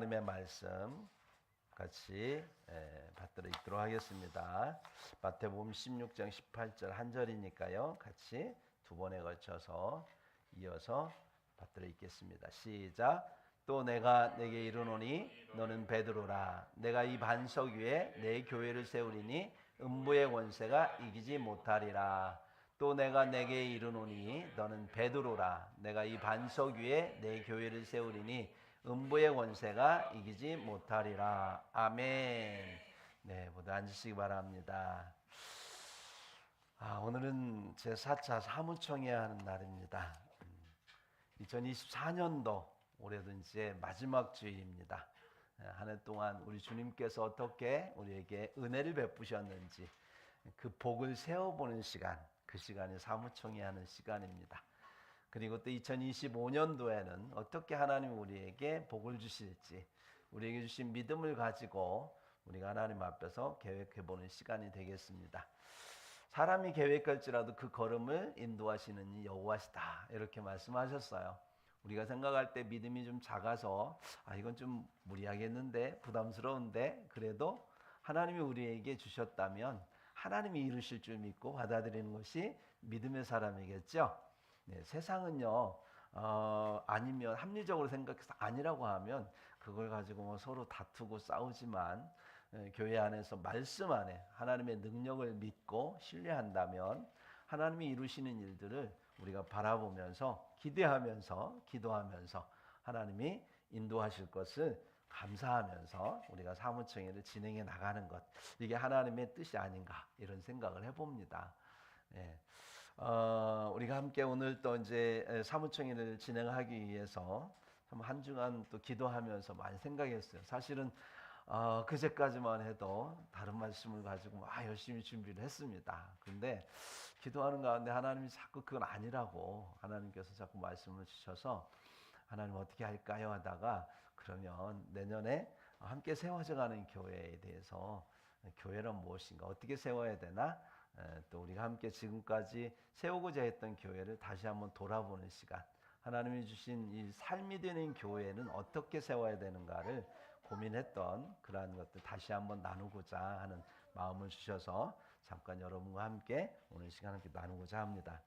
하나님의 말씀 같이 받들어 읽도록 하겠습니다. 마태복음 16장 18절 한 절이니까요. 같이 두 번에 걸쳐서 이어서 받들어 읽겠습니다. 시작. 또 내가 내게 이르노니 너는 베드로라. 내가 이 반석 위에 내 교회를 세우리니 음부의 권세가 이기지 못하리라. 또 내가 내게 이르노니 너는 베드로라. 내가 이 반석 위에 내 교회를 세우리니 음부의 권세가 이기지 못하리라. 아멘. 네, 모두 앉으시기 바랍니다. 오늘은 제 4차 사무총회 하는 날입니다. 2024년도 올해도 이제 마지막 주일입니다. 한 해 동안 우리 주님께서 어떻게 우리에게 은혜를 베푸셨는지 그 복을 세워보는 시간, 그 시간이 사무총회 하는 시간입니다. 그리고 또 2025년도에는 어떻게 하나님이 우리에게 복을 주실지, 우리에게 주신 믿음을 가지고 우리가 하나님 앞에서 계획해보는 시간이 되겠습니다. 사람이 계획할지라도 그 걸음을 인도하시는 여호와시다, 이렇게 말씀하셨어요. 우리가 생각할 때 믿음이 좀 작아서 이건 좀 무리하겠는데, 부담스러운데, 그래도 하나님이 우리에게 주셨다면 하나님이 이루실 줄 믿고 받아들이는 것이 믿음의 사람이겠죠. 네, 세상은요, 아니면 합리적으로 생각해서 아니라고 하면 그걸 가지고 서로 다투고 싸우지만, 교회 안에서 말씀 안에 하나님의 능력을 믿고 신뢰한다면 하나님이 이루시는 일들을 우리가 바라보면서 기대하면서 기도하면서 하나님이 인도하실 것을 감사하면서 우리가 사무총회를 진행해 나가는 것, 이게 하나님의 뜻이 아닌가, 이런 생각을 해봅니다. 예. 우리가 함께 오늘 또 이제 사무총회를 진행하기 위해서 한 주간 또 기도하면서 많이 생각했어요. 사실은 그제까지만 해도 다른 말씀을 가지고 열심히 준비를 했습니다. 그런데 기도하는 가운데 하나님이 자꾸 그건 아니라고 하나님께서 자꾸 말씀을 주셔서 하나님 어떻게 할까요 하다가, 그러면 내년에 함께 세워져가는 교회에 대해서, 교회란 무엇인가, 어떻게 세워야 되나, 또 우리가 함께 지금까지 세우고자 했던 교회를 다시 한번 돌아보는 시간, 하나님이 주신 이 삶이 되는 교회는 어떻게 세워야 되는가를 고민했던 그러한 것들 다시 한번 나누고자 하는 마음을 주셔서 잠깐 여러분과 함께 오늘 시간 함께 나누고자 합니다.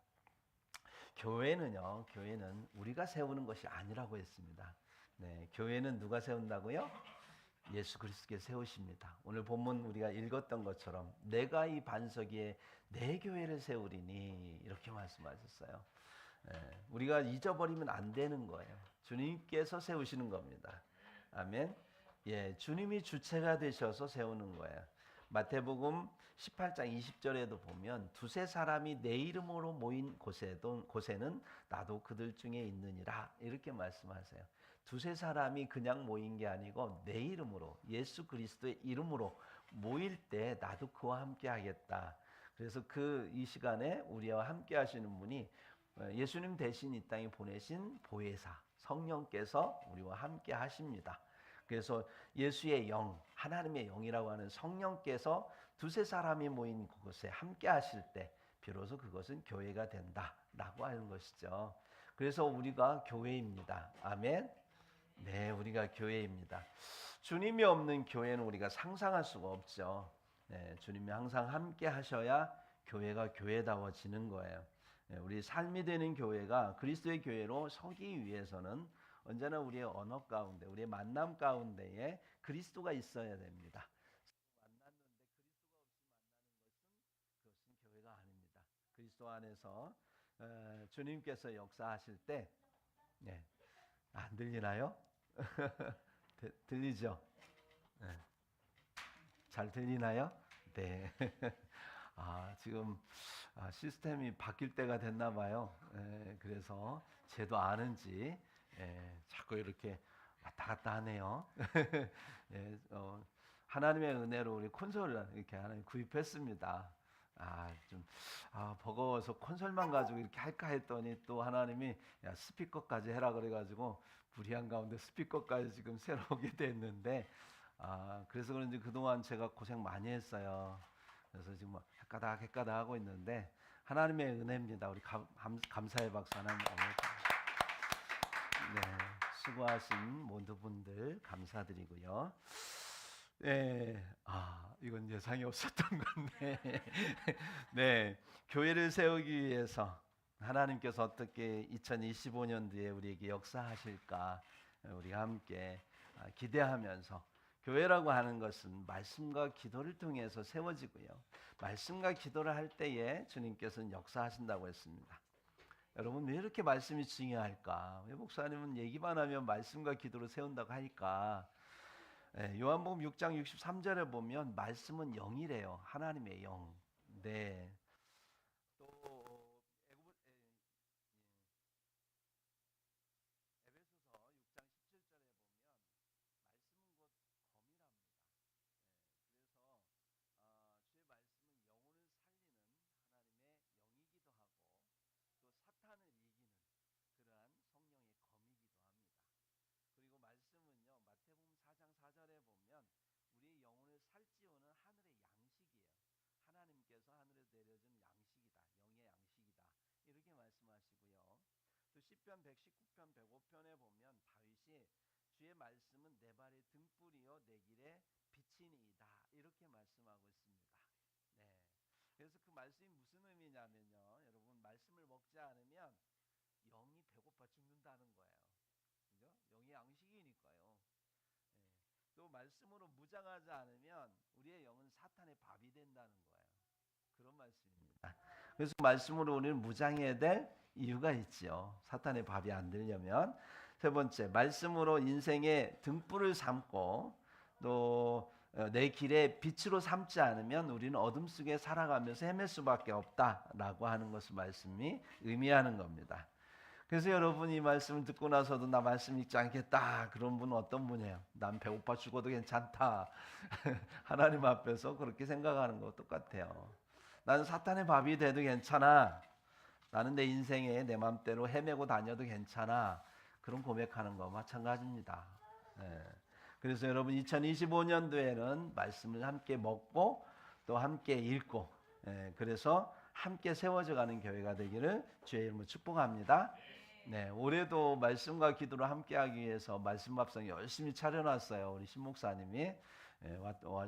교회는 우리가 세우는 것이 아니라고 했습니다. 네, 교회는 누가 세운다고요? 예수 그리스도께 세우십니다. 오늘 본문 우리가 읽었던 것처럼 내가 이 반석 위에 내 교회를 세우리니, 이렇게 말씀하셨어요. 우리가 잊어버리면 안 되는 거예요. 주님께서 세우시는 겁니다. 아멘. 주님이 주체가 되셔서 세우는 거예요. 마태복음 18장 20절에도 보면 두세 사람이 내 이름으로 모인 곳에는 나도 그들 중에 있느니라, 이렇게 말씀하세요. 두세 사람이 그냥 모인 게 아니고 내 이름으로, 예수 그리스도의 이름으로 모일 때 나도 그와 함께 하겠다. 그래서 이 시간에 우리와 함께 하시는 분이 예수님 대신 이 땅에 보내신 보혜사 성령께서 우리와 함께 하십니다. 그래서 예수의 영, 하나님의 영이라고 하는 성령께서 두세 사람이 모인 그곳에 함께 하실 때 비로소 그것은 교회가 된다라고 하는 것이죠. 그래서 우리가 교회입니다. 아멘. 네, 우리가 교회입니다. 주님이 없는 교회는 우리가 상상할 수가 없죠. 네, 주님이 항상 함께 하셔야 교회가 교회다워지는 거예요. 네, 우리 삶이 되는 교회가 그리스도의 교회로 서기 위해서는 언제나 우리의 언어 가운데, 우리의 만남 가운데에 그리스도가 있어야 됩니다. 만났는데 그리스도가 없이 만나는 그것은 교회가 아닙니다. 그리스도 안에서 주님께서 역사하실 때, 안 들리나요? 들리죠? 네. 잘 들리나요? 네. 지금 시스템이 바뀔 때가 됐나 봐요. 그래서 쟤도 아는지 자꾸 이렇게 왔다 갔다 하네요. 하나님의 은혜로 우리 콘솔을 이렇게 하나님 구입했습니다. 버거워서 콘솔만 가지고 이렇게 할까 했더니 또 하나님이 스피커까지 해라 그래가지고 무리한 가운데 스피커까지 지금 새로 오게 됐는데, 그래서 그런지 그동안 제가 고생 많이 했어요. 그래서 지금 헷가닥 하고 있는데 하나님의 은혜입니다. 우리 감사의 박수 하나님. 네, 수고하신 모든 분들 감사드리고요. 네, 이건 예상이 없었던 건데, 네, 교회를 세우기 위해서 하나님께서 어떻게 2025년도에 우리에게 역사하실까 우리가 함께 기대하면서 교회라고 하는 것은 말씀과 기도를 통해서 세워지고요. 말씀과 기도를 할 때에 주님께서는 역사하신다고 했습니다. 여러분 왜 이렇게 말씀이 중요할까? 왜 목사님은 얘기만 하면 말씀과 기도로 세운다고 할까? 요한복음 6장 63절에 보면 말씀은 영이래요. 하나님의 영. 네. 또 에베소서 6장 17절에 보면 말씀은 곧 검이랍니다. 그래서 주의 말씀은 영혼을 살리는 하나님의 영이기도 하고 또 사탄을 이기는 그러한 성령의 검이기도 합니다. 그리고 말씀은요 마태복음 4장 4절에 보면 우리의 영혼을 살찌우는 하늘의 양식이에요. 하나님께서 하늘에서 내려준 양식이다. 영의 양식이다. 이렇게 말씀하시고요. 또 시편 119편 105편에 보면 다윗이 주의 말씀은 내 발의 등불이요 내 길에 빛이니이다. 이렇게 말씀하고 있습니다. 네. 그래서 그 말씀이 무슨 의미냐면요. 여러분 말씀을 먹지 않으면 영이 배고파 죽는다는 거예요. 그죠? 영이 양식이니까요. 예. 또 말씀으로 무장하지 않으면 우리의 영은 사탄의 밥이 된다는 거예요. 그런 말씀입니다. 그래서 말씀으로 우리는 무장해야 될 이유가 있지요. 사탄의 밥이 안 되려면. 세 번째, 말씀으로 인생의 등불을 삼고 또 내 길에 빛으로 삼지 않으면 우리는 어둠 속에 살아가면서 헤맬 수밖에 없다라고 하는 것을 말씀이 의미하는 겁니다. 그래서 여러분 이 말씀을 듣고 나서도 나 말씀 읽지 않겠다 그런 분은 어떤 분이에요? 난 배고파 죽어도 괜찮다. 하나님 앞에서 그렇게 생각하는 거 똑같아요. 나는 사탄의 밥이 돼도 괜찮아. 나는 내 인생에 내 맘대로 헤매고 다녀도 괜찮아. 그런 고백하는 거 마찬가지입니다. 예. 그래서 여러분 2025년도에는 말씀을 함께 먹고 또 함께 읽고 그래서 함께 세워져 가는 교회가 되기를 주의 이름으로 축복합니다. 네, 올해도 말씀과 기도로 함께하기 위해서 말씀 밥상 열심히 차려놨어요. 우리 신 목사님이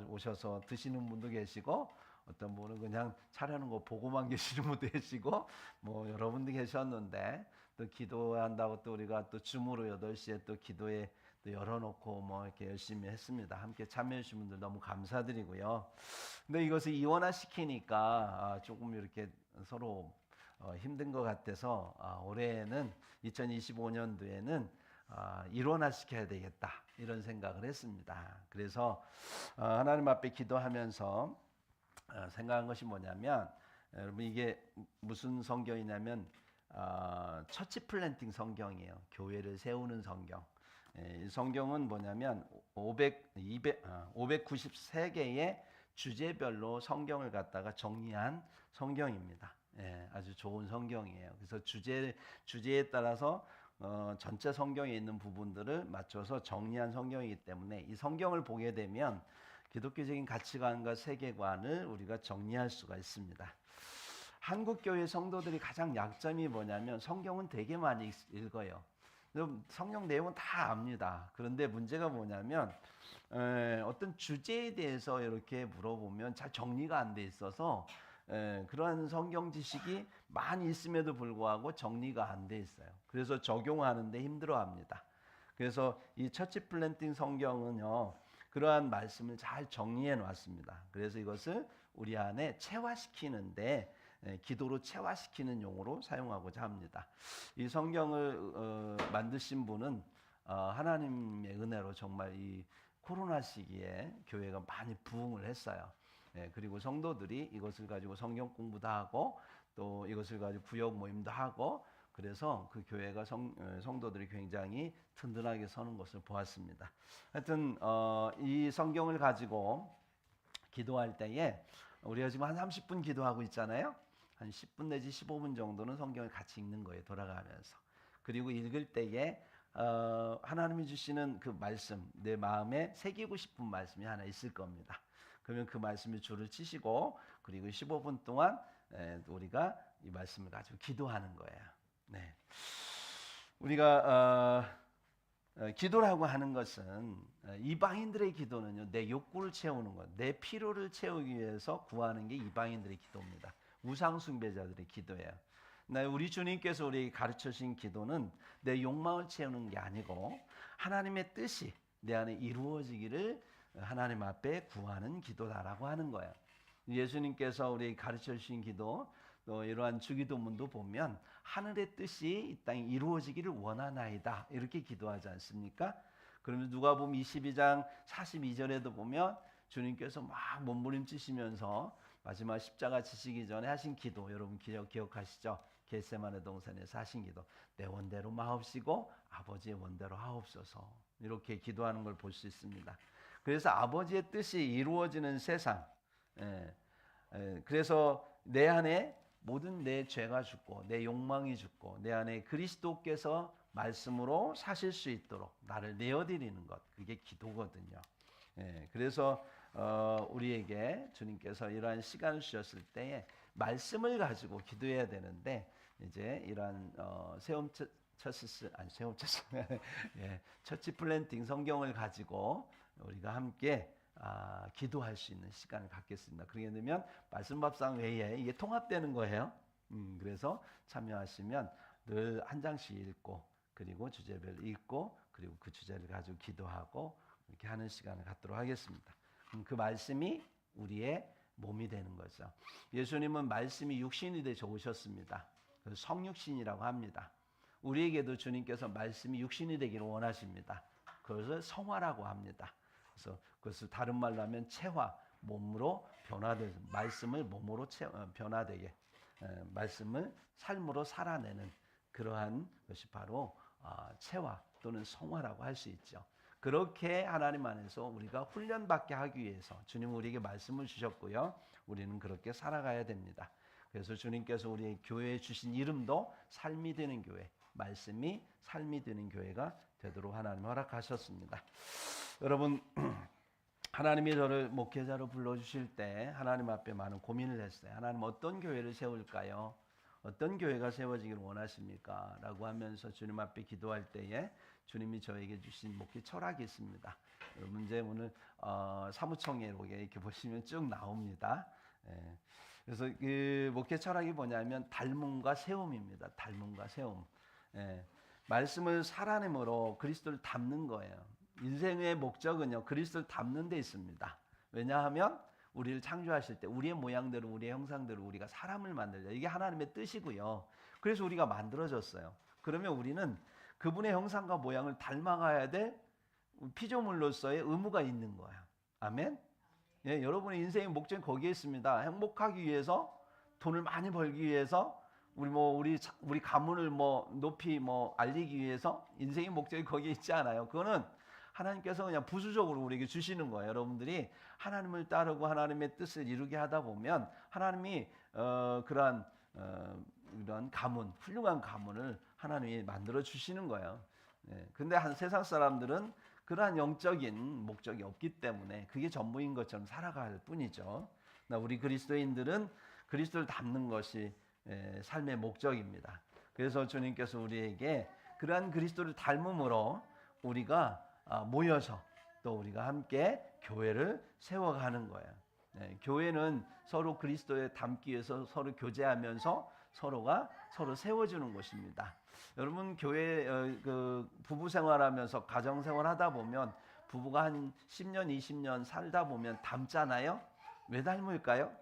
오셔서 드시는 분도 계시고 어떤 분은 그냥 차려놓은 거 보고만 계시는 분도 계시고 뭐 여러분도 계셨는데 또 기도한다고 또 우리가 또 줌으로 8시에 또 기도에 또 열어놓고 뭐 이렇게 열심히 했습니다. 함께 참여해 주신 분들 너무 감사드리고요. 근데 이것을 이원화시키니까 조금 이렇게 서로 힘든 것 같아서 올해는 2025년도에는 일원화시켜야 되겠다 이런 생각을 했습니다. 그래서 하나님 앞에 기도하면서 생각한 것이 뭐냐면 여러분 이게 무슨 성경이냐면 처치 플랜팅 성경이에요. 교회를 세우는 성경. 이 성경은 뭐냐면 593개의 주제별로 성경을 갖다가 정리한 성경입니다. 아주 좋은 성경이에요. 그래서 주제에 따라서 전체 성경에 있는 부분들을 맞춰서 정리한 성경이기 때문에 이 성경을 보게 되면 기독교적인 가치관과 세계관을 우리가 정리할 수가 있습니다. 한국 교회 성도들이 가장 약점이 뭐냐면 성경은 되게 많이 읽어요. 성경 내용은 다 압니다. 그런데 문제가 뭐냐면 어떤 주제에 대해서 이렇게 물어보면 잘 정리가 안 돼 있어서 그러한 성경 지식이 많이 있음에도 불구하고 정리가 안 돼 있어요. 그래서 적용하는데 힘들어합니다. 그래서 이 처치 플랜팅 성경은요 그러한 말씀을 잘 정리해 놨습니다. 그래서 이것을 우리 안에 체화시키는데 기도로 체화시키는 용어로 사용하고자 합니다. 이 성경을 만드신 분은 하나님의 은혜로 정말 이 코로나 시기에 교회가 많이 부흥을 했어요. 그리고 성도들이 이것을 가지고 성경 공부도 하고 또 이것을 가지고 구역 모임도 하고 그래서 그 교회가 성도들이 굉장히 든든하게 서는 것을 보았습니다. 하여튼 이 성경을 가지고 기도할 때에 우리가 지금 한 30분 기도하고 있잖아요. 한 10분 내지 15분 정도는 성경을 같이 읽는 거예요. 돌아가면서. 그리고 읽을 때에 하나님이 주시는 그 말씀 내 마음에 새기고 싶은 말씀이 하나 있을 겁니다. 그러면 그 말씀에 줄을 치시고 그리고 15분 동안 우리가 이 말씀을 가지고 기도하는 거예요. 네. 우리가 기도라고 하는 것은 이방인들의 기도는요, 내 욕구를 채우는 것, 내 필요를 채우기 위해서 구하는 게 이방인들의 기도입니다. 우상 숭배자들의 기도예요. 우리 주님께서 우리에게 가르쳐 주신 기도는 내 욕망을 채우는 게 아니고 하나님의 뜻이 내 안에 이루어지기를 하나님 앞에 구하는 기도다라고 하는 거예요. 예수님께서 우리에게 가르쳐 주신 기도, 또 이러한 주기도문도 보면 하늘의 뜻이 이 땅에 이루어지기를 원하나이다 이렇게 기도하지 않습니까? 그러면 누가복음 22장 42절에도 보면 주님께서 막 몸부림치시면서 마지막 십자가 지시기 전에 하신 기도, 여러분 기억하시죠? 겟세마네 동산에서 하신 기도, 내 원대로 마옵시고 아버지의 원대로 하옵소서, 이렇게 기도하는 걸 볼 수 있습니다. 그래서 아버지의 뜻이 이루어지는 세상, 그래서 내 안에 모든 내 죄가 죽고 내 욕망이 죽고 내 안에 그리스도께서 말씀으로 사실 수 있도록 나를 내어드리는 것, 그게 기도거든요. 그래서 우리에게 주님께서 이러한 시간을 주셨을 때에 말씀을 가지고 기도해야 되는데, 이제 이러한 처치 플랜팅 성경을 가지고 우리가 함께 기도할 수 있는 시간을 갖겠습니다. 그러게 되면 말씀밥상 외에 이게 통합되는 거예요. 그래서 참여하시면 늘 한 장씩 읽고, 그리고 주제별 읽고, 그리고 그 주제를 가지고 기도하고 이렇게 하는 시간을 갖도록 하겠습니다. 그 말씀이 우리의 몸이 되는 거죠. 예수님은 말씀이 육신이 되셔 오셨습니다. 성육신이라고 합니다. 우리에게도 주님께서 말씀이 육신이 되기를 원하십니다. 그것을 성화라고 합니다. 그래서 그것을 다른 말로 하면 체화, 몸으로 변화되, 말씀을 몸으로 변화되게, 말씀을 삶으로 살아내는 그러한 것이 바로 체화 또는 성화라고 할 수 있죠. 그렇게 하나님 안에서 우리가 훈련받게 하기 위해서 주님은 우리에게 말씀을 주셨고요, 우리는 그렇게 살아가야 됩니다. 그래서 주님께서 우리 교회에 주신 이름도 삶이 되는 교회, 말씀이 삶이 되는 교회가 되도록 하나님 허락하셨습니다. 여러분, 하나님이 저를 목회자로 불러주실 때 하나님 앞에 많은 고민을 했어요. 하나님, 어떤 교회를 세울까요? 어떤 교회가 세워지기를 원하십니까? 라고 하면서 주님 앞에 기도할 때에 주님이 저에게 주신 목회 철학이 있습니다. 문제 오늘 사무총회 이렇게 보시면 쭉 나옵니다. 그래서 그 목회 철학이 뭐냐면 닮음과 세움입니다. 닮음과 세움. 말씀을 살아내므로 그리스도를 닮는 거예요. 인생의 목적은요, 그리스도를 닮는 데 있습니다. 왜냐하면 우리를 창조하실 때 우리의 모양대로, 우리의 형상대로 우리가 사람을 만들자, 이게 하나님의 뜻이고요. 그래서 우리가 만들어졌어요. 그러면 우리는 그분의 형상과 모양을 닮아가야 될 피조물로서의 의무가 있는 거예요. 아멘. 예, 여러분의 인생의 목적은 거기에 있습니다. 행복하기 위해서, 돈을 많이 벌기 위해서, 우리 가문을 높이 알리기 위해서 인생의 목적이 거기에 있지 않아요. 그거는 하나님께서 그냥 부수적으로 우리에게 주시는 거예요. 여러분들이 하나님을 따르고 하나님의 뜻을 이루게 하다 보면 하나님이 이런 가문, 훌륭한 가문을 하나님이 만들어 주시는 거예요. 근데 세상 사람들은 그러한 영적인 목적이 없기 때문에 그게 전부인 것처럼 살아갈 뿐이죠. 우리 그리스도인들은 그리스도를 닮는 것이 삶의 목적입니다. 그래서 주님께서 우리에게 그러한 그리스도를 닮음으로 우리가 모여서 또 우리가 함께 교회를 세워가는 거예요. 교회는 서로 그리스도에 닮기 위해서 서로 교제하면서 서로가 서로 세워주는 곳입니다. 여러분, 교회 부부 생활하면서 가정 생활하다 보면 부부가 한 10년, 20년 살다 보면 닮잖아요. 왜 닮을까요?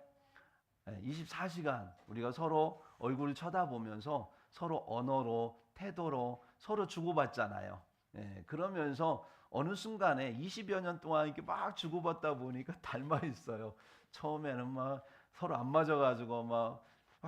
24시간 우리가 서로 얼굴을 쳐다보면서 서로 언어로, 태도로 서로 주고받잖아요. 그러면서 어느 순간에 20여 년 동안 이렇게 막 주고받다 보니까 닮아 있어요. 처음에는 막 서로 안 맞아가지고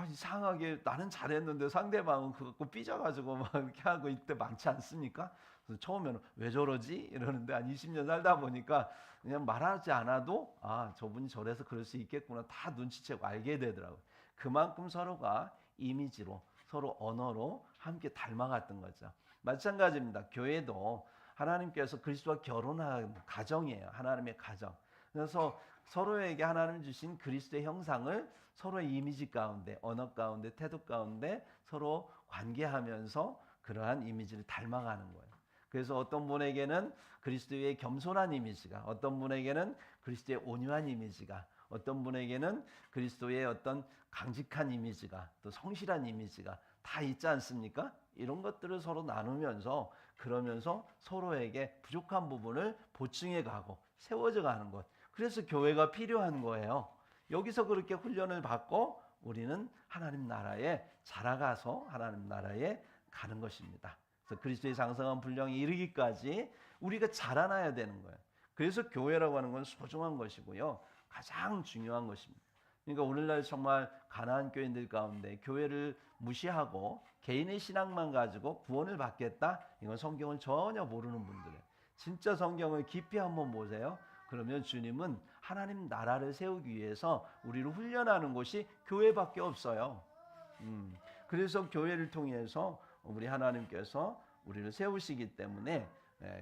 이상하게 나는 잘했는데 상대방은 그거 갖고 삐져가지고 막 이렇게 하고 이때 많지 않습니까? 그래서 처음에는 왜 저러지? 이러는데 한 20년 살다 보니까 그냥 말하지 않아도 저분이 저래서 그럴 수 있겠구나 다 눈치채고 알게 되더라고요. 그만큼 서로가 이미지로, 서로 언어로 함께 닮아갔던 거죠. 마찬가지입니다. 교회도 하나님께서 그리스도와 결혼한 가정이에요. 하나님의 가정. 그래서 서로에게 하나님 주신 그리스도의 형상을 서로의 이미지 가운데, 언어 가운데, 태도 가운데 서로 관계하면서 그러한 이미지를 닮아가는 거예요. 그래서 어떤 분에게는 그리스도의 겸손한 이미지가, 어떤 분에게는 그리스도의 온유한 이미지가, 어떤 분에게는 그리스도의 어떤 강직한 이미지가, 또 성실한 이미지가 다 있지 않습니까? 이런 것들을 서로 나누면서, 그러면서 서로에게 부족한 부분을 보충해 가고 세워져 가는 것. 그래서 교회가 필요한 거예요. 여기서 그렇게 훈련을 받고 우리는 하나님 나라에 자라가서 하나님 나라에 가는 것입니다. 그래서 그리스도의 장성한 분량에 이르기까지 우리가 자라나야 되는 거예요. 그래서 교회라고 하는 건 소중한 것이고요, 가장 중요한 것입니다. 그러니까 오늘날 정말 가난한 교인들 가운데 교회를 무시하고 개인의 신앙만 가지고 구원을 받겠다, 이건 성경을 전혀 모르는 분들이에요. 진짜 성경을 깊이 한번 보세요. 그러면 주님은 하나님 나라를 세우기 위해서 우리를 훈련하는 곳이 교회밖에 없어요. 그래서 교회를 통해서 우리 하나님께서 우리를 세우시기 때문에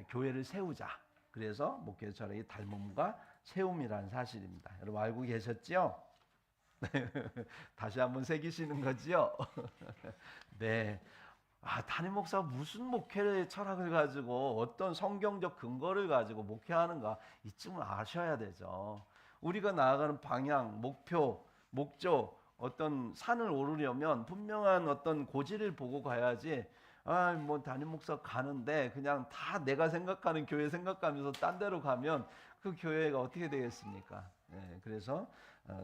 교회를 세우자. 그래서 목회 철학이 닮음과 세움이라는 사실입니다. 여러분 알고 계셨죠? 다시 한번 새기시는 거지요? 네. 담임 목사가 무슨 목회의 철학을 가지고 어떤 성경적 근거를 가지고 목회하는가, 이쯤은 아셔야 되죠. 우리가 나아가는 방향, 목표, 목적, 어떤 산을 오르려면 분명한 어떤 고지를 보고 가야지. 뭐 담임 목사 가는데 그냥 다 내가 생각하는 교회 생각하면서 딴 데로 가면 그 교회가 어떻게 되겠습니까? 그래서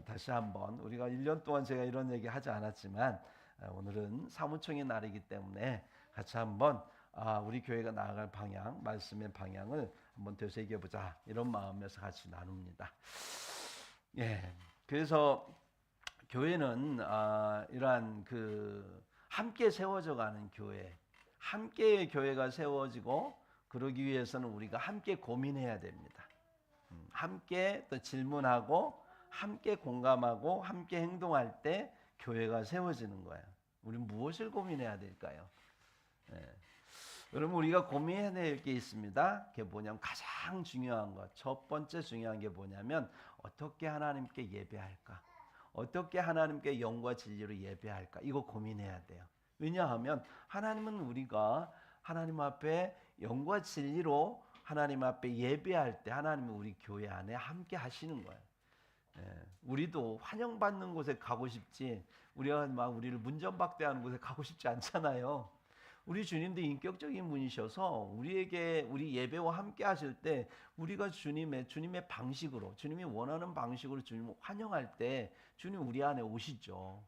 다시 한번, 우리가 1년 동안 제가 이런 얘기 하지 않았지만 오늘은 사무총의 날이기 때문에 같이 한번 우리 교회가 나아갈 방향, 말씀의 방향을 한번 되새겨보자, 이런 마음에서 같이 나눕니다. 그래서 교회는 이러한 함께 세워져가는 교회, 함께 교회가 세워지고, 그러기 위해서는 우리가 함께 고민해야 됩니다. 함께 또 질문하고, 함께 공감하고, 함께 행동할 때 교회가 세워지는 거예요. 우리는 무엇을 고민해야 될까요? 여러분, 우리가 고민해야 될 게 있습니다. 그게 뭐냐면, 가장 중요한 것, 첫 번째 중요한 게 뭐냐면, 어떻게 하나님께 예배할까? 어떻게 하나님께 영과 진리로 예배할까? 이거 고민해야 돼요. 왜냐하면 하나님은 우리가 하나님 앞에 영과 진리로 하나님 앞에 예배할 때 하나님은 우리 교회 안에 함께 하시는 거예요. 우리도 환영받는 곳에 가고 싶지, 우리가 막 우리를 문전박대하는 곳에 가고 싶지 않잖아요. 우리 주님도 인격적인 분이셔서 우리에게, 우리 예배와 함께 하실 때 우리가 주님의 방식으로, 주님이 원하는 방식으로 주님을 환영할 때 주님 우리 안에 오시죠.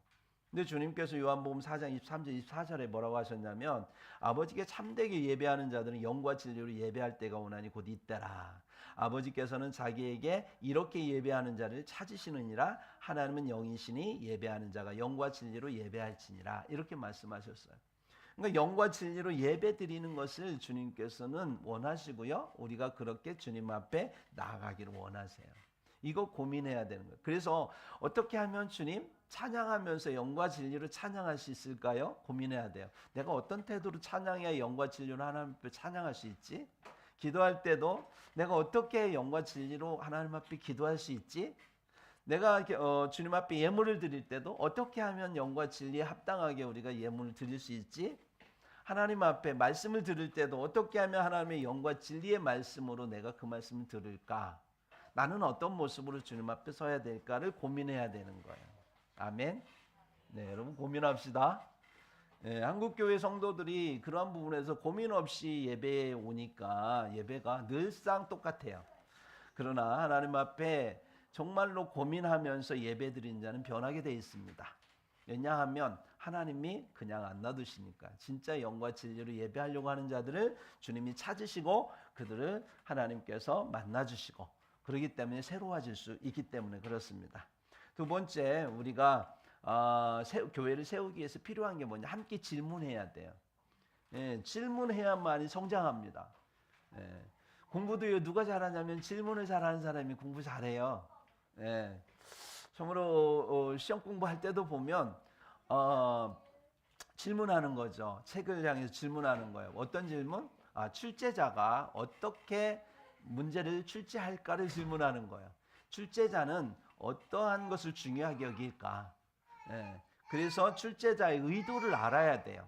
근데 주님께서 요한복음 4장 23절 24절에 뭐라고 하셨냐면, 아버지께 참되게 예배하는 자들은 영과 진리로 예배할 때가 오나니 곧 이때라. 아버지께서는 자기에게 이렇게 예배하는 자를 찾으시느니라. 하나님은 영이시니 예배하는 자가 영과 진리로 예배할지니라. 이렇게 말씀하셨어요. 그러니까 영과 진리로 예배 드리는 것을 주님께서는 원하시고요, 우리가 그렇게 주님 앞에 나아가기를 원하세요. 이거 고민해야 되는 거예요. 그래서 어떻게 하면 주님 찬양하면서 영과 진리로 찬양할 수 있을까요? 고민해야 돼요. 내가 어떤 태도로 찬양해야 영과 진리로 하나님 앞에 찬양할 수 있지? 기도할 때도 내가 어떻게 영과 진리로 하나님 앞에 기도할 수 있지? 내가 주님 앞에 예물을 드릴 때도 어떻게 하면 영과 진리에 합당하게 우리가 예물을 드릴 수 있지? 하나님 앞에 말씀을 들을 때도 어떻게 하면 하나님의 영과 진리의 말씀으로 내가 그 말씀을 들을까? 나는 어떤 모습으로 주님 앞에 서야 될까를 고민해야 되는 거예요. 아멘. 네, 여러분 고민합시다. 한국교회 성도들이 그러한 부분에서 고민 없이 예배에 오니까 예배가 늘상 똑같아요. 그러나 하나님 앞에 정말로 고민하면서 예배 드린 자는 변하게 되어 있습니다. 왜냐하면 하나님이 그냥 안 놔두시니까. 진짜 영과 진리로 예배하려고 하는 자들을 주님이 찾으시고 그들을 하나님께서 만나주시고, 그렇기 때문에 새로워질 수 있기 때문에 그렇습니다. 두 번째, 우리가 교회를 세우기 위해서 필요한 게 뭐냐? 함께 질문해야 돼요. 질문해야만이 성장합니다. 공부도 누가 잘하냐면 질문을 잘하는 사람이 공부 잘해요. 참으로 시험 공부할 때도 보면 질문하는 거죠. 책을 향해서 질문하는 거예요. 어떤 질문? 출제자가 어떻게 문제를 출제할까를 질문하는 거예요. 출제자는 어떠한 것을 중요하게 여길까? 그래서 출제자의 의도를 알아야 돼요.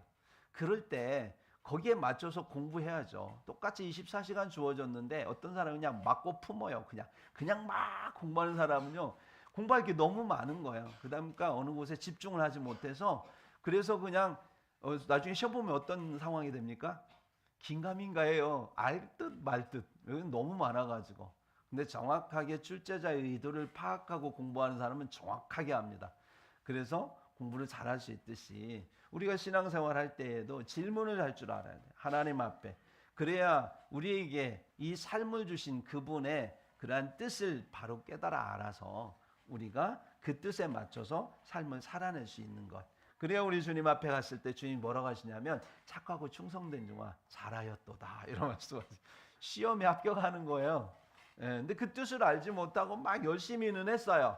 그럴 때 거기에 맞춰서 공부해야죠. 똑같이 24시간 주어졌는데 어떤 사람은 그냥 맞고 품어요. 그냥 막 공부하는 사람은요. 공부할 게 너무 많은 거예요. 그다음까 어느 곳에 집중을 하지 못해서 그래서 그냥 나중에 시험 보면 어떤 상황이 됩니까? 긴가민가해요. 알 듯 말 듯. 너무 많아가지고. 근데 정확하게 출제자의 의도를 파악하고 공부하는 사람은 정확하게 합니다. 그래서 공부를 잘할 수 있듯이 우리가 신앙생활 할 때에도 질문을 할 줄 알아야 돼요. 하나님 앞에. 그래야 우리에게 이 삶을 주신 그분의 그러한 뜻을 바로 깨달아 알아서 우리가 그 뜻에 맞춰서 삶을 살아낼 수 있는 것. 그래야 우리 주님 앞에 갔을 때 주님이 뭐라고 하시냐면 착하고 충성된 종아 잘하였도다 이런 말씀하세요. 시험에 합격하는 거예요. 근데 그 뜻을 알지 못하고 막 열심히는 했어요.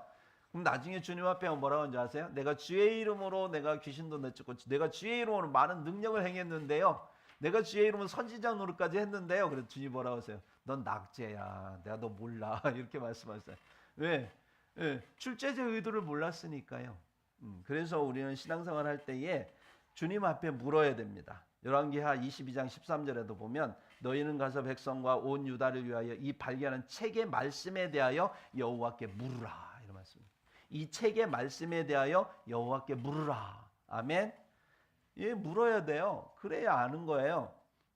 그럼 나중에 주님 앞에 뭐라고 하는지 아세요? 내가 주의 이름으로 내가 귀신도 내쫓고 내가 주의 이름으로 많은 능력을 행했는데요. 내가 주의 이름으로 선지자 노릇까지 했는데요. 그래서 주님 뭐라고 하세요? 넌 낙제야. 내가 너 몰라. 이렇게 말씀하세요. 왜? 출제자의 의도를 몰랐으니까요. 그래서 우리는 신앙생활 할 때에 주님 앞에 물어야 됩니다. 열왕기하 22장 13절에도 보면 너희는 가서 백성과 온 유다를 위하여 이 발견한 책의 말씀에 대하여 여호와께 물으라. 이런 말씀입니다. 이 책의 말씀에 대하여 여호와께 물으라. 아멘. 예, 물어야 돼요. 그래야 아는 거예요.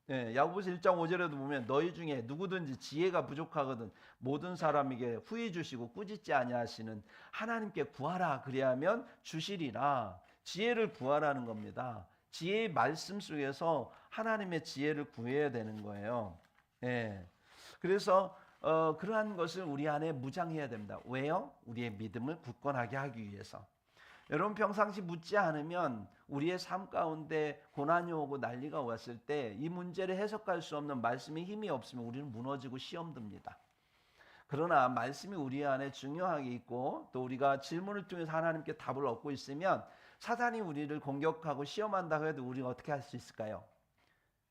야고보서 1장 5절에도 보면 너희 중에 누구든지 지혜가 부족하거든 모든 사람에게 후히 주시고 꾸짖지 아니하시는 하나님께 구하라 그리하면 주시리라. 지혜를 구하라는 겁니다. 지혜의 말씀 속에서 하나님의 지혜를 구해야 되는 거예요. 그래서 그러한 것을 우리 안에 무장해야 됩니다. 왜요? 우리의 믿음을 굳건하게 하기 위해서. 여러분 평상시 묻지 않으면 우리의 삶 가운데 고난이 오고 난리가 왔을 때 이 문제를 해석할 수 없는 말씀에 힘이 없으면 우리는 무너지고 시험 듭니다. 그러나 말씀이 우리 안에 중요하게 있고 또 우리가 질문을 통해서 하나님께 답을 얻고 있으면 사단이 우리를 공격하고 시험한다고 해도 우리가 어떻게 할 수 있을까요?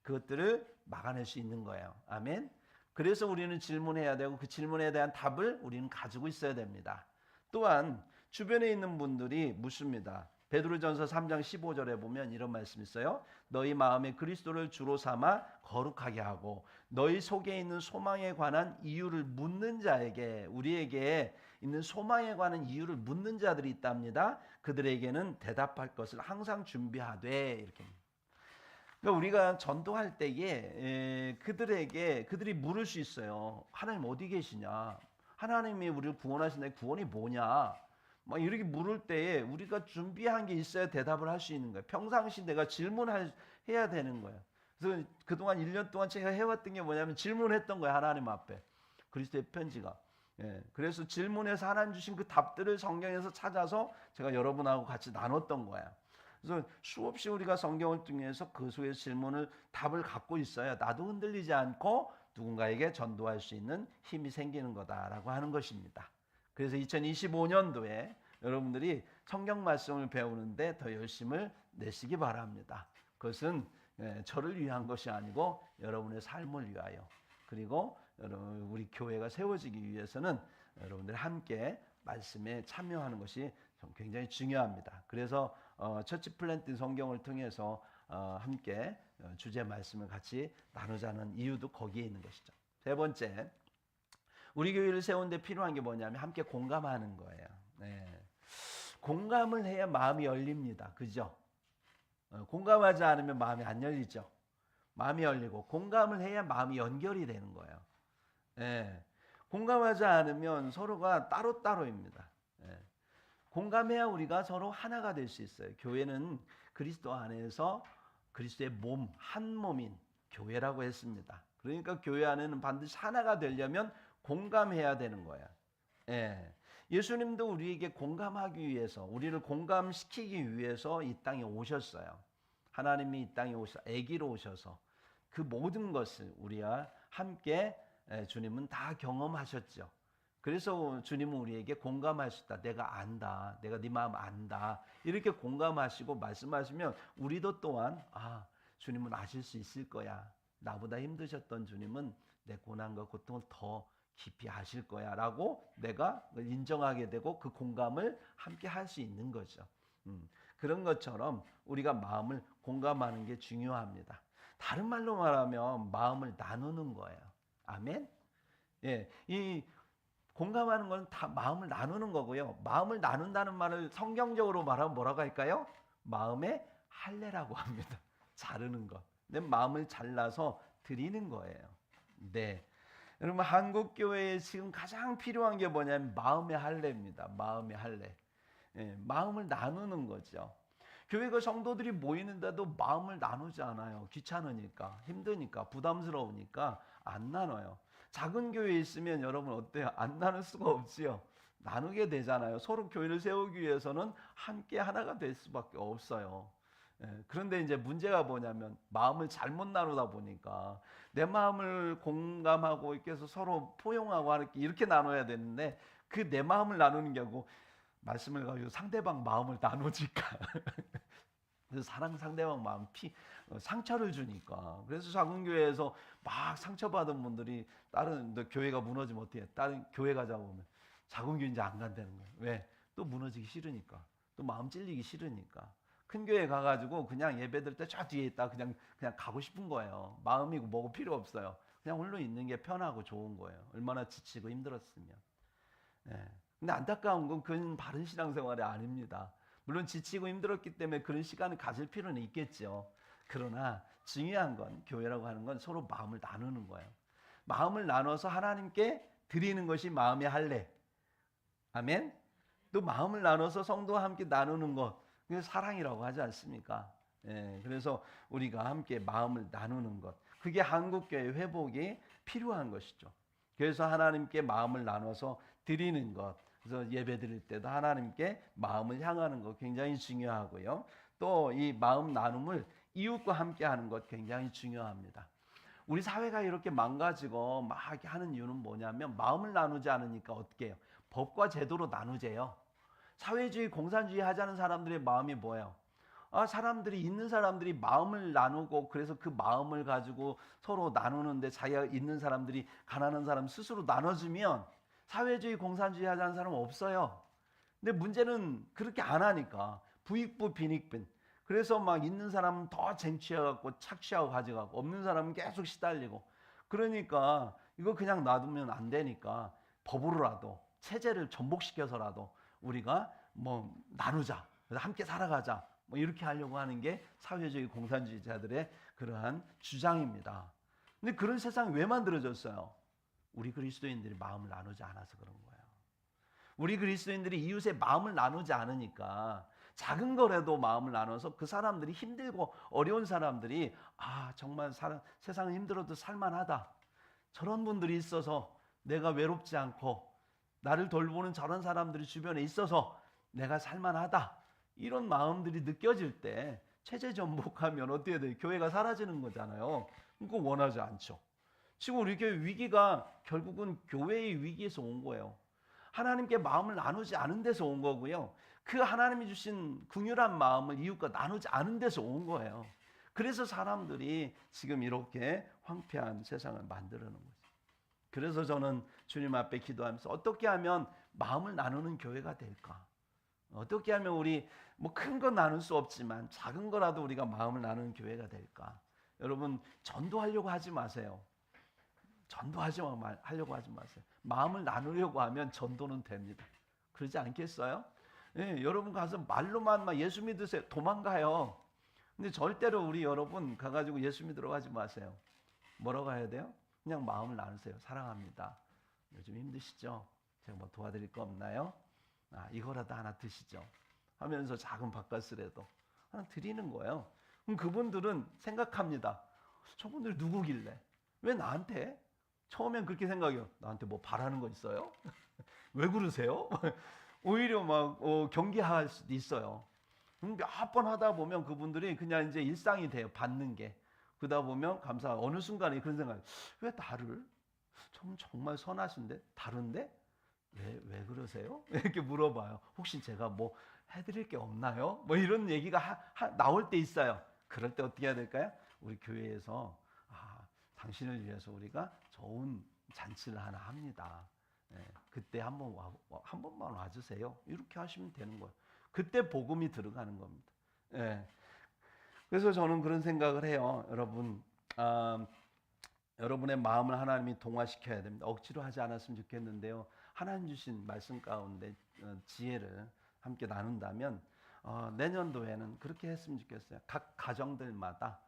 그것들을 막아낼 수 있는 거예요. 아멘. 그래서 우리는 질문해야 되고 그 질문에 대한 답을 우리는 가지고 있어야 됩니다. 또한 주변에 있는 분들이 묻습니다. 베드로전서 3장 15절에 보면 이런 말씀이 있어요. 너희 마음에 그리스도를 주로 삼아 거룩하게 하고 너희 속에 있는 소망에 관한 이유를 묻는 자에게 우리에게 있는 소망에 관한 이유를 묻는 자들이 있답니다. 그들에게는 대답할 것을 항상 준비하되 이렇게. 그러니까 우리가 전도할 때에 그들이 물을 수 있어요. 하나님 어디 계시냐? 하나님이 우리를 구원하신 내 구원이 뭐냐? 막 이렇게 물을 때에 우리가 준비한 게 있어야 대답을 할 수 있는 거예요. 평상시 내가 질문해야 되는 거예요. 그래서 그동안 1년 동안 제가 해왔던 게 뭐냐면 질문했던 거예요. 하나님 앞에. 그리스도의 편지가. 그래서 질문해서 하나님 주신 그 답들을 성경에서 찾아서 제가 여러분하고 같이 나눴던 거예요. 그래서 수없이 우리가 성경을 통해서 그 속의 질문을 답을 갖고 있어야 나도 흔들리지 않고 누군가에게 전도할 수 있는 힘이 생기는 거다라고 하는 것입니다. 그래서 2025년도에 여러분들이 성경 말씀을 배우는데 더 열심을 내시기 바랍니다. 그것은 저를 위한 것이 아니고 여러분의 삶을 위하여 그리고 우리 교회가 세워지기 위해서는 여러분들 함께 말씀에 참여하는 것이 굉장히 중요합니다. 그래서 처치 플랜팅 성경을 통해서 함께 주제 말씀을 같이 나누자는 이유도 거기에 있는 것이죠. 세 번째, 우리 교회를 세우는데 필요한 게 뭐냐면 함께 공감하는 거예요. 공감을 해야 마음이 열립니다. 그죠? 공감하지 않으면 마음이 안 열리죠. 마음이 열리고 공감을 해야 마음이 연결이 되는 거예요. 공감하지 않으면 서로가 따로따로입니다. 공감해야 우리가 서로 하나가 될 수 있어요. 교회는 그리스도 안에서 그리스도의 몸, 한 몸인 교회라고 했습니다. 그러니까 교회 안에는 반드시 하나가 되려면 공감해야 되는 거야. 예수님도 우리에게 공감하기 위해서, 우리를 공감시키기 위해서 이 땅에 오셨어요. 하나님이 이 땅에 아기로 오셔서 그 모든 것을 우리와 함께 주님은 다 경험하셨죠. 그래서 주님은 우리에게 공감할 수 있다. 내가 안다. 내가 네 마음 안다. 이렇게 공감하시고 말씀하시면 우리도 또한 주님은 아실 수 있을 거야. 나보다 힘드셨던 주님은 내 고난과 고통을 더 깊이 아실 거야 라고 내가 인정하게 되고 그 공감을 함께 할 수 있는 거죠. 그런 것처럼 우리가 마음을 공감하는 게 중요합니다. 다른 말로 말하면 마음을 나누는 거예요. 아멘. 예, 이 공감하는 건 다 마음을 나누는 거고요. 마음을 나눈다는 말을 성경적으로 말하면 뭐라고 할까요? 마음의 할례라고 합니다. 자르는 것. 내 마음을 잘라서 드리는 거예요. 네. 여러분 한국 교회에 지금 가장 필요한 게 뭐냐면 마음의 할례입니다. 마음의 할례. 예, 마음을 나누는 거죠. 교회가 성도들이 모이는데도 마음을 나누지 않아요. 귀찮으니까, 힘드니까, 부담스러우니까 안 나눠요. 작은 교회에 있으면 여러분 어때요? 안 나눌 수가 없지요. 나누게 되잖아요. 서로 교회를 세우기 위해서는 함께 하나가 될 수밖에 없어요. 그런데 이제 문제가 뭐냐면 마음을 잘못 나누다 보니까 내 마음을 공감하고 이렇게 해서 서로 포용하고 이렇게 나눠야 되는데 그 내 마음을 나누는 게 아니고 말씀을 가지고 상대방 마음을 나누니까 그래서 상대방 마음 상처를 주니까 그래서 작은 교회에서 막 상처받은 분들이 다른 교회가 무너지면 어떻게 해? 다른 교회 가자고 하면 작은 교회 이제 안 간다는 거예요. 왜? 또 무너지기 싫으니까 또 마음 찔리기 싫으니까 큰 교회 가가지고 그냥 예배들 때 저 뒤에 있다 그냥 가고 싶은 거예요. 마음이 뭐고 필요 없어요. 그냥 홀로 있는 게 편하고 좋은 거예요. 얼마나 지치고 힘들었으면. 네. 근데 안타까운 건 그건 바른 신앙생활이 아닙니다. 물론 지치고 힘들었기 때문에 그런 시간을 가질 필요는 있겠죠. 그러나 중요한 건 교회라고 하는 건 서로 마음을 나누는 거예요. 마음을 나눠서 하나님께 드리는 것이 마음의 할례. 아멘. 또 마음을 나눠서 성도와 함께 나누는 것, 그게 사랑이라고 하지 않습니까? 예, 그래서 우리가 함께 마음을 나누는 것, 그게 한국교회 회복이 필요한 것이죠. 그래서 하나님께 마음을 나눠서 드리는 것, 그래서 예배 드릴 때도 하나님께 마음을 향하는 것 굉장히 중요하고요. 또 이 마음 나눔을 이웃과 함께 하는 것 굉장히 중요합니다. 우리 사회가 이렇게 망가지고 막 하는 이유는 뭐냐면 마음을 나누지 않으니까 어떻게 해요? 법과 제도로 나누재요. 사회주의, 공산주의 하자는 사람들의 마음이 뭐예요? 사람들이 있는 사람들이 마음을 나누고 그래서 그 마음을 가지고 서로 나누는데 자기가 있는 사람들이 가난한 사람 스스로 나눠주면 사회주의, 공산주의 하자는 사람은 없어요. 근데 문제는 그렇게 안 하니까 부익부 빈익빈. 그래서 막 있는 사람은 더 쟁취해갖고 착취하고 가져가고 없는 사람은 계속 시달리고 그러니까 이거 그냥 놔두면 안 되니까 법으로라도 체제를 전복시켜서라도 우리가 뭐 나누자, 그래서 함께 살아가자, 뭐 이렇게 하려고 하는 게 사회주의 공산주의자들의 그러한 주장입니다. 근데 그런 세상이 왜 만들어졌어요? 우리 그리스도인들이 마음을 나누지 않아서 그런 거예요. 우리 그리스도인들이 이웃의 마음을 나누지 않으니까 작은 거라도 마음을 나눠서 그 사람들이 힘들고 어려운 사람들이 정말 세상은 힘들어도 살만하다. 저런 분들이 있어서 내가 외롭지 않고 나를 돌보는 저런 사람들이 주변에 있어서 내가 살만하다. 이런 마음들이 느껴질 때 체제 전복하면 어떻게 돼요? 교회가 사라지는 거잖아요. 그거 원하지 않죠. 지금 우리 교회 위기가 결국은 교회의 위기에서 온 거예요. 하나님께 마음을 나누지 않은 데서 온 거고요. 그 하나님이 주신 긍휼한 마음을 이웃과 나누지 않은 데서 온 거예요. 그래서 사람들이 지금 이렇게 황폐한 세상을 만들어놓은 거죠. 그래서 저는 주님 앞에 기도하면서 어떻게 하면 마음을 나누는 교회가 될까? 어떻게 하면 우리 뭐 큰 건 나눌 수 없지만 작은 거라도 우리가 마음을 나누는 교회가 될까? 여러분 전도하려고 하지 마세요. 하려고 하지 마세요. 마음을 나누려고 하면 전도는 됩니다. 그러지 않겠어요? 예, 여러분 가서 말로만 막 예수 믿으세요. 도망가요. 근데 절대로 우리 여러분 가가지고 예수 믿으러 가지 마세요. 뭐라고 해야 돼요? 그냥 마음을 나누세요. 사랑합니다. 요즘 힘드시죠? 제가 뭐 도와드릴 거 없나요? 이거라도 하나 드시죠. 하면서 작은 밥값이라도 하나 드리는 거예요. 그럼 그분들은 생각합니다. 저분들 누구길래? 왜 나한테? 처음엔 그렇게 생각해요. 나한테 뭐 바라는 거 있어요? 왜 그러세요? 오히려 막 경계할 수도 있어요. 몇 번 하다 보면 그분들이 그냥 이제 일상이 돼요. 받는 게. 그러다 보면 어느 순간에 그런 생각이 왜 나를? 정말 선하신데? 다른데? 왜 그러세요? 이렇게 물어봐요. 혹시 제가 뭐 해드릴 게 없나요? 뭐 이런 얘기가 나올 때 있어요. 그럴 때 어떻게 해야 될까요? 우리 교회에서 당신을 위해서 우리가 좋은 잔치를 하나 합니다. 그때 한 번만 와주세요. 이렇게 하시면 되는 거예요. 그때 복음이 들어가는 겁니다. 그래서 저는 그런 생각을 해요. 여러분 아, 여러분의 마음을 하나님이 동화시켜야 됩니다. 억지로 하지 않았으면 좋겠는데요. 하나님 주신 말씀 가운데 지혜를 함께 나눈다면 내년도에는 그렇게 했으면 좋겠어요. 각 가정들마다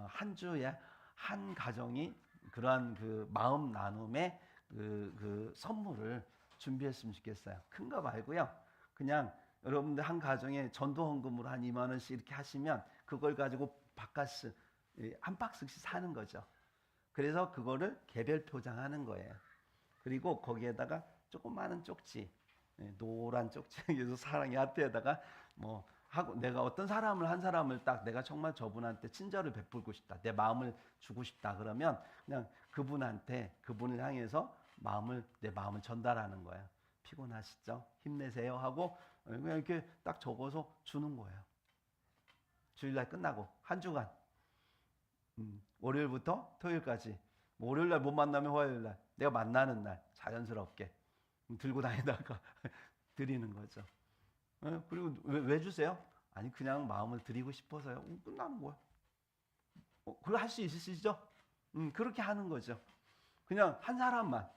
한 주에 한 가정이 그러한 그 마음 나눔의 그 선물을 준비했으면 좋겠어요. 큰 거 말고요. 그냥 여러분들 한 가정에 전도 헌금으로 한 2만 원씩 이렇게 하시면 그걸 가지고 바카스 한 박스씩 사는 거죠. 그래서 그거를 개별 표장하는 거예요. 그리고 거기에다가 조그마한 쪽지, 노란 쪽지, 그래서 사랑의 하트에다가 뭐 하고 내가 어떤 사람을 한 사람을 딱 내가 정말 저분한테 친절을 베풀고 싶다, 내 마음을 주고 싶다 그러면 그냥 그분한테 그분을 향해서 내 마음을 전달하는 거예요. 피곤하시죠? 힘내세요 하고 그냥 이렇게 딱 적어서 주는 거예요. 주일날 끝나고 한 주간 월요일부터 토요일까지 뭐 월요일날 못 만나면 화요일날 내가 만나는 날 자연스럽게 들고 다니다가 드리는 거죠. 그리고 왜 주세요? 아니 그냥 마음을 드리고 싶어서요. 끝나는 거야. 그걸 할 수 있으시죠? 그렇게 하는 거죠. 그냥 한 사람만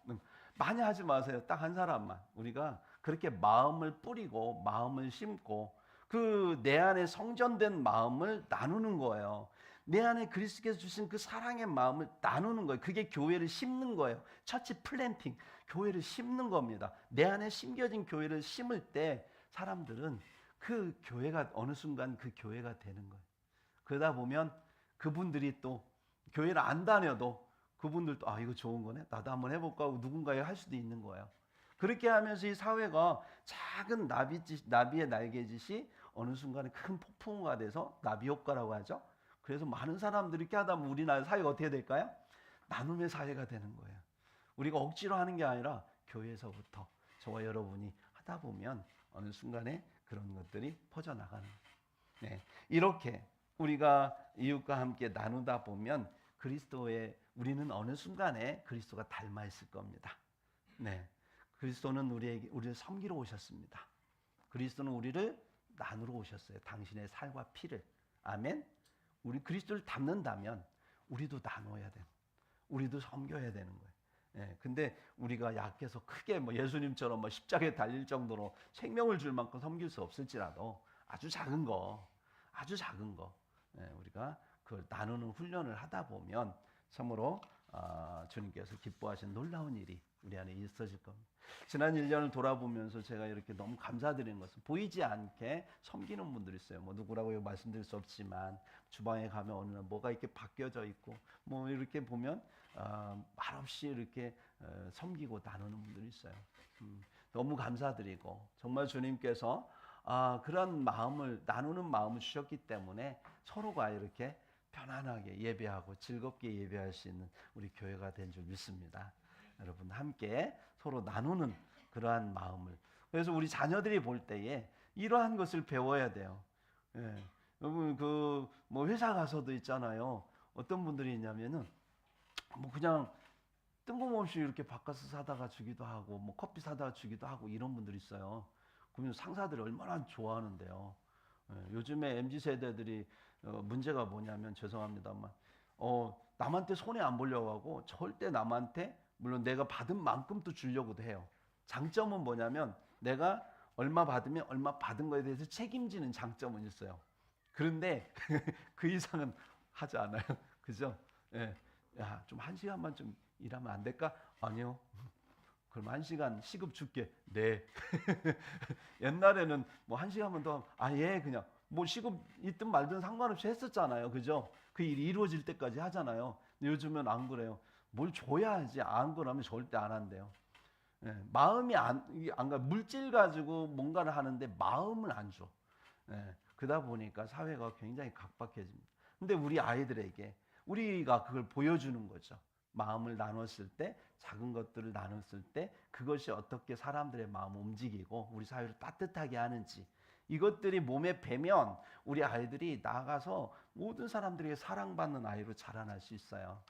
많이 하지 마세요. 딱 한 사람만 우리가 그렇게 마음을 뿌리고 마음을 심고 그 내 안에 성전된 마음을 나누는 거예요. 내 안에 그리스도께서 주신 그 사랑의 마음을 나누는 거예요. 그게 교회를 심는 거예요. 처치 플랜팅, 교회를 심는 겁니다. 내 안에 심겨진 교회를 심을 때 사람들은 그 교회가 어느 순간 그 교회가 되는 거예요. 그러다 보면 그분들이 또 교회를 안 다녀도 그분들도 이거 좋은 거네, 나도 한번 해볼까 하고 누군가에 할 수도 있는 거예요. 그렇게 하면서 이 사회가 작은 나비의 날개짓이 어느 순간에 큰 폭풍우가 돼서 나비 효과라고 하죠. 그래서 많은 사람들이 이렇게 하다 보면 우리나라 사회가 어떻게 될까요? 나눔의 사회가 되는 거예요. 우리가 억지로 하는 게 아니라 교회에서부터 저와 여러분이 하다 보면 어느 순간에 그런 것들이 퍼져나가는 거예요. 네, 이렇게 우리가 이웃과 함께 나누다 보면 우리는 어느 순간에 그리스도가 닮아 있을 겁니다. 네, 그리스도는 우리를 섬기러 오셨습니다. 그리스도는 우리를 나누러 오셨어요. 당신의 살과 피를. 아멘. 우리 그리스도를 닮는다면 우리도 나눠야 돼. 우리도 섬겨야 되는 거예요. 예, 근데 우리가 약해서 크게 뭐 예수님처럼 뭐 십자가에 달릴 정도로 생명을 줄 만큼 섬길 수 없을지라도 아주 작은 거, 우리가 그걸 나누는 훈련을 하다 보면 참으로 주님께서 기뻐하신 놀라운 일이 우리 안에 있어질 겁니다. 지난 1년을 돌아보면서 제가 이렇게 너무 감사드리는 것은 보이지 않게 섬기는 분들이 있어요. 뭐 누구라고 말씀드릴 수 없지만 주방에 가면 어느 날 뭐가 이렇게 바뀌어져 있고 뭐 이렇게 보면 말없이 이렇게 섬기고 나누는 분들이 있어요. 너무 감사드리고 정말 주님께서 그런 마음을 나누는 마음을 주셨기 때문에 서로가 이렇게 편안하게 예배하고 즐겁게 예배할 수 있는 우리 교회가 된 줄 믿습니다. 여러분 함께 서로 나누는 그러한 마음을, 그래서 우리 자녀들이 볼 때에 이러한 것을 배워야 돼요. 예. 여러분 뭐 회사 가서도 있잖아요. 어떤 분들이 있냐면은 뭐 그냥 뜬금없이 이렇게 바카스 사다가 주기도 하고 뭐 커피 사다가 주기도 하고 이런 분들이 있어요. 그러면 상사들이 얼마나 좋아하는데요. 요즘에 MZ 세대들이 문제가 뭐냐면 죄송합니다만 남한테 손해 안 보려고 하고 절대 남한테 물론 내가 받은 만큼도 주려고도 해요. 장점은 뭐냐면 내가 얼마 받으면 얼마 받은 거에 대해서 책임지는 장점은 있어요. 그런데 그 이상은 하지 않아요. 그죠? 예. 야, 좀 1시간만 좀 일하면 안 될까? 아니요. 그럼 1시간 시급 줄게. 네. 옛날에는 뭐 1시간만 더, 예, 그냥 뭐 시급 있든 말든 상관없이 했었잖아요. 그죠? 그 일이 이루어질 때까지 하잖아요. 근데 요즘은 안 그래요. 뭘 줘야지. 안 그러면 절대 안 한대요. 예, 마음이 안 가. 물질 가지고 뭔가를 하는데 마음을 안 줘. 예, 그러다 보니까 사회가 굉장히 각박해집니다. 근데 우리 아이들에게 우리가 그걸 보여주는 거죠. 마음을 나눴을 때, 작은 것들을 나눴을 때 그것이 어떻게 사람들의 마음을 움직이고 우리 사회를 따뜻하게 하는지, 이것들이 몸에 배면 우리 아이들이 나가서 모든 사람들에게 사랑받는 아이로 자라날 수 있어요.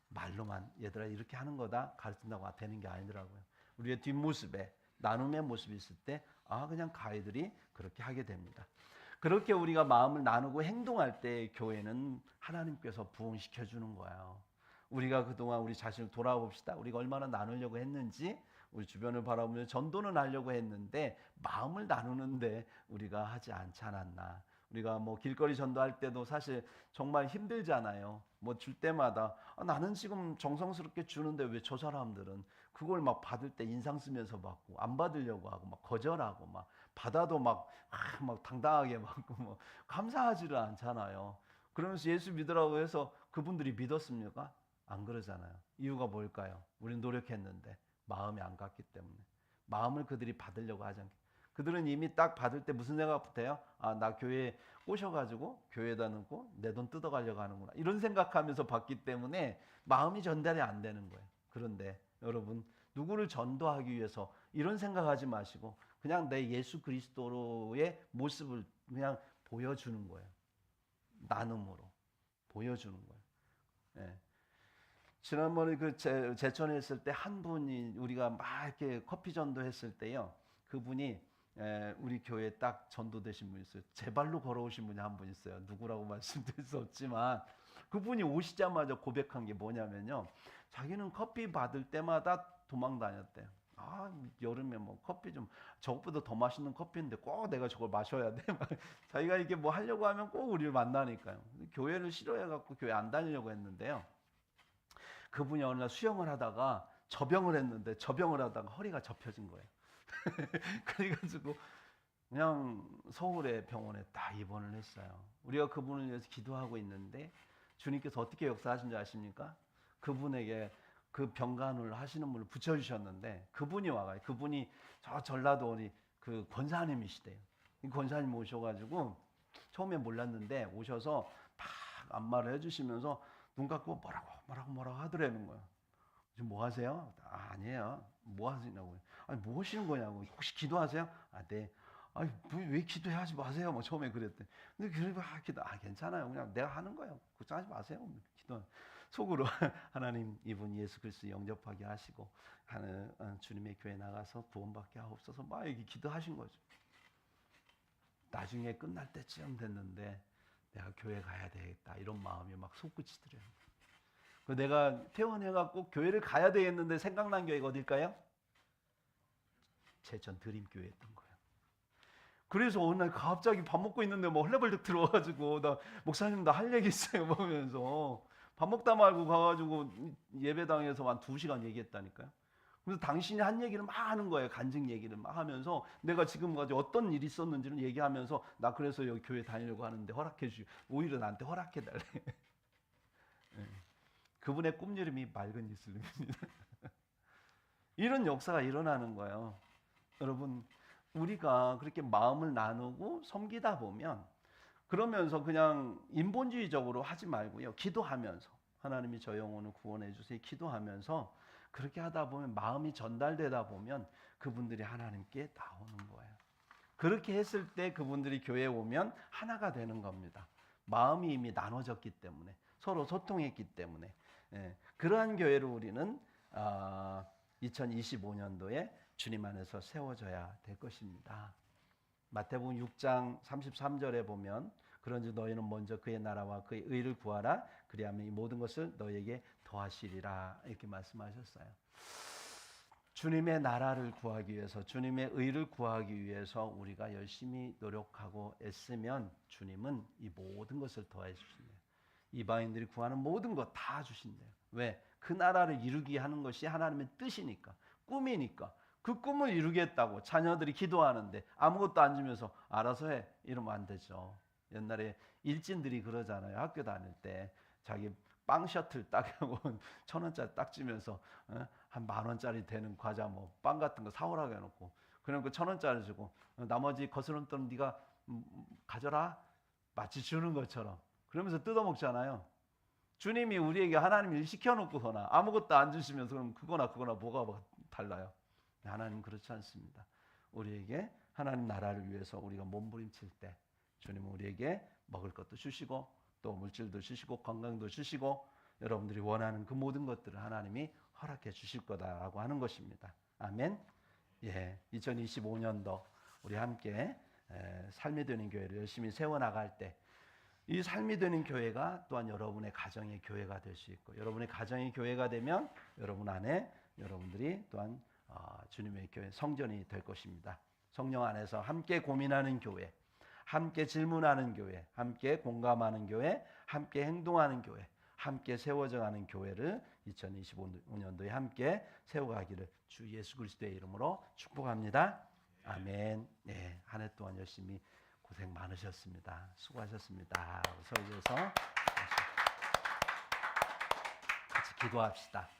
말로만 얘들아 이렇게 하는 거다 가르친다고 되는 게 아니더라고요. 우리의 뒷모습에 나눔의 모습이 있을 때 그냥 그 아이들이 그렇게 하게 됩니다. 그렇게 우리가 마음을 나누고 행동할 때 교회는 하나님께서 부흥시켜 주는 거예요. 우리가 그동안 우리 자신을 돌아봅시다. 우리가 얼마나 나누려고 했는지, 우리 주변을 바라보며 전도는 하려고 했는데 마음을 나누는데 우리가 하지 않지 않았나. 우리가 뭐 길거리 전도할 때도 사실 정말 힘들잖아요. 뭐 줄 때마다 나는 지금 정성스럽게 주는데 왜 저 사람들은 그걸 막 받을 때 인상 쓰면서 받고 안 받으려고 하고 막 거절하고 막 받아도 막 당당하게 받고 뭐 감사하지를 않잖아요. 그러면서 예수 믿으라고 해서 그분들이 믿었습니까? 안 그러잖아요. 이유가 뭘까요? 우리는 노력했는데 마음이 안 갔기 때문에. 마음을 그들이 받으려고 하지 않기. 그들은 이미 딱 받을 때 무슨 생각부터 해요? 나 교회에 꼬셔가지고 교회에다 넣고 내 돈 뜯어가려고 하는구나. 이런 생각하면서 받기 때문에 마음이 전달이 안 되는 거예요. 그런데 여러분, 누구를 전도하기 위해서 이런 생각하지 마시고 그냥 내 예수 그리스도의 모습을 그냥 보여주는 거예요. 나눔으로 보여주는 거예요. 예. 지난번에 그 제천했을 때 한 분이 우리가 막 이렇게 커피 전도했을 때요. 그분이 우리 교회에 딱 전도되신 분이 있어요. 제 발로 걸어오신 분이 한 분 있어요. 누구라고 말씀드릴 수 없지만 그분이 오시자마자 고백한 게 뭐냐면요. 자기는 커피 받을 때마다 도망 다녔대요. 여름에 뭐 커피 좀 저것보다 더 맛있는 커피인데 꼭 내가 저걸 마셔야 돼. 자기가 이게 뭐 하려고 하면 꼭 우리를 만나니까요. 교회를 싫어해갖고 교회 안 다니려고 했는데요. 그분이 어느 날 수영을 하다가 접영을 했는데 접영을 하다가 허리가 접혀진 거예요. 그래가지고 그냥 서울의 병원에 다 입원을 했어요. 우리가 그분을 위해서 기도하고 있는데 주님께서 어떻게 역사하신 줄 아십니까? 그분에게 그 병간호를 하시는 분을 붙여주셨는데 그분이 와가지고 그분이 저 전라도 어디 그 권사님이시대요. 권사님 오셔가지고 처음에 몰랐는데 오셔서 막 안마를 해주시면서 눈 감고 뭐라고 하더라는 거예요. 지금 뭐 하세요? 아니에요. 뭐 하시냐고요. 아니 뭐 하시는 거냐고. 혹시 기도하세요? 네. 아니 왜 기도하지 마세요. 뭐 처음에 그랬대. 근데 그래도 기도 괜찮아요. 그냥 내가 하는 거예요. 걱정하지 마세요. 기도 속으로 하나님 이분 예수 그리스도 영접하게 하시고 하는 주님의 교회 나가서 구원받게 하옵소서 막 이렇게 기도하신 거죠. 나중에 끝날 때쯤 됐는데 내가 교회 가야 되겠다 이런 마음이 막 솟구치더래요. 내가 퇴원해갖고 교회를 가야 되겠는데 생각난 교회가 어딜까요? 제천 드림교회였던 거예요. 그래서 어느 날 갑자기 밥 먹고 있는데 뭐 헐레벌떡 들어와가지고 나 목사님 나 할 얘기 있어요 보면서 밥 먹다 말고 가가지고 예배당에서 한 2시간 얘기했다니까요. 그래서 당신이 한 얘기를 막 하는 거예요. 간증 얘기를 막 하면서 내가 지금까지 어떤 일이 있었는지를 얘기하면서 나 그래서 여기 교회 다니려고 하는데 허락해 주시고 오히려 나한테 허락해 달래. 네. 그분의 꿈 이름이 맑은 이슬림입니다. 이런 역사가 일어나는 거예요. 여러분 우리가 그렇게 마음을 나누고 섬기다 보면 그러면서 그냥 인본주의적으로 하지 말고요. 기도하면서 하나님이 저 영혼을 구원해 주세요. 기도하면서 그렇게 하다 보면 마음이 전달되다 보면 그분들이 하나님께 나오는 거예요. 그렇게 했을 때 그분들이 교회에 오면 하나가 되는 겁니다. 마음이 이미 나눠졌기 때문에 서로 소통했기 때문에 그러한 교회를 우리는 2025년도에 주님 안에서 세워져야 될 것입니다. 마태복음 6장 33절에 보면 그런즉 너희는 먼저 그의 나라와 그의 의를 구하라 그리하면 이 모든 것을 너희에게 더하시리라 이렇게 말씀하셨어요. 주님의 나라를 구하기 위해서 주님의 의를 구하기 위해서 우리가 열심히 노력하고 애쓰면 주님은 이 모든 것을 더해 주신대요. 이방인들이 구하는 모든 것 다 주신대요. 왜? 그 나라를 이루기 하는 것이 하나님의 뜻이니까 꿈이니까 그 꿈을 이루겠다고 자녀들이 기도하는데 아무것도 안 주면서 알아서 해 이러면 안 되죠. 옛날에 일진들이 그러잖아요. 학교 다닐 때 자기 빵 셔틀 딱 하고 1,000원짜리 딱 주면서 한 10,000원짜리 되는 과자 뭐 빵 같은 거 사오라고 해놓고 그럼 그 1,000원짜리 주고 나머지 거스름 돈 네가 가져라 마치 주는 것처럼 그러면서 뜯어먹잖아요. 주님이 우리에게 하나님 일 시켜놓고서나 아무것도 안 주시면서 그럼 그거나 뭐가 달라요? 하나님 그렇지 않습니다. 우리에게 하나님 나라를 위해서 우리가 몸부림칠 때 주님은 우리에게 먹을 것도 주시고 또 물질도 주시고 건강도 주시고 여러분들이 원하는 그 모든 것들을 하나님이 허락해 주실 거다라고 하는 것입니다. 아멘. 예, 2025년도 우리 함께 삶이 되는 교회를 열심히 세워나갈 때 이 삶이 되는 교회가 또한 여러분의 가정의 교회가 될 수 있고, 여러분의 가정의 교회가 되면 여러분 안에 여러분들이 또한 주님의 교회 성전이 될 것입니다. 성령 안에서 함께 고민하는 교회, 함께 질문하는 교회, 함께 공감하는 교회, 함께 행동하는 교회, 함께 세워져 가는 교회를 2025년도에 함께 세워가기를 주 예수 그리스도의 이름으로 축복합니다. 아멘. 네, 한 해 동안 열심히 고생 많으셨습니다. 수고하셨습니다. 서울에서 같이 기도합시다.